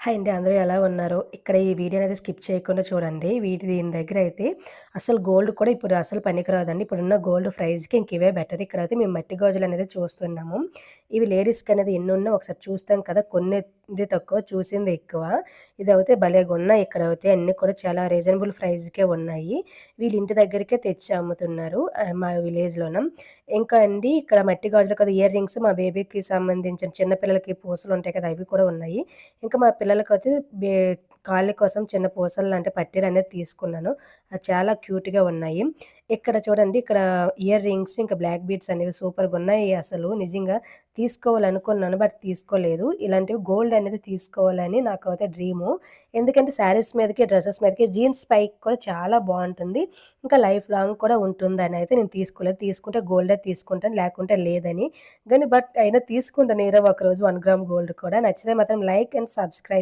Hi అండి. అందరూ ఎలా ఉన్నారో? ఇక్కడ ఈ వీడియోనైతే స్కిప్ చేయకుండా చూడండి. దీని దగ్గరైతే అసలు గోల్డ్ కూడా ఇప్పుడు అసలు పనికిరాదండి. ఇప్పుడున్న గోల్డ్ ప్రైస్‌కి ఇంక ఇవే బెటర్. ఇక్కడైతే మేము మట్టి గాజులనేది చూస్తున్నాము. ఇవి లేడీస్‌కనేది ఎన్నున్నా ఒకసారి చూస్తాం కదా! కొనేది తక్కువ, చూసింది ఎక్కువ. ఇదైతే భలేగున్నాయి. ఇక్కడైతే అన్నీ కూడా చాలా రీజనబుల్ ప్రైస్‌కే ఉన్నాయి. వీళ్ళు ఇంటి దగ్గరికే తెచ్చి అమ్ముతున్నారు మా విలేజ్‌లోన. ఇంకా అండి ఇక్కడ మట్టి గాజులు కదా! ఇయర్ రింగ్స్ మా బేబీకి సంబంధించిన చిన్న పిల్లలకి పూసలుంటాయి కదా! అవి కూడా ఉన్నాయి. ఇంకా మా పిల్లలకైతే కాళ్ళ కోసం చిన్న పూసల్లాంటి పట్టీలనేది తీసుకున్నాను. అది చాలా క్యూట్‌గా ఉన్నాయి. ఇక్కడ చూడండి ఇక్కడ ఇయర్ రింగ్స్ ఇంకా బ్లాక్ బీడ్స్ అనేవి సూపర్‌గున్నాయి అసలు. నిజంగా తీసుకోవాలనుకున్నాను. బట్ తీసుకోలేదు. ఇలాంటివి గోల్డ్ అనేది తీసుకోవాలని నాకైతే డ్రీము. ఎందుకంటే శారీస్ మీదకి, డ్రెసెస్ మీదకి, జీన్స్ పైకి కూడా చాలా బావుంటుంది. ఇంకా లైఫ్ లాంగ్ కూడా ఉంటుందనయితే నేను తీసుకోలేదు. తీసుకుంటే గోల్డే తీసుకుంటాను. లేకుంటే లేదని. బట్ అయినా తీసుకుంటాను ఏదో ఒకరోజు 1 గ్రామ్ గోల్డ్ కూడా. నచ్చితే మాత్రం లైక్ అండ్ సబ్స్క్రైబ్.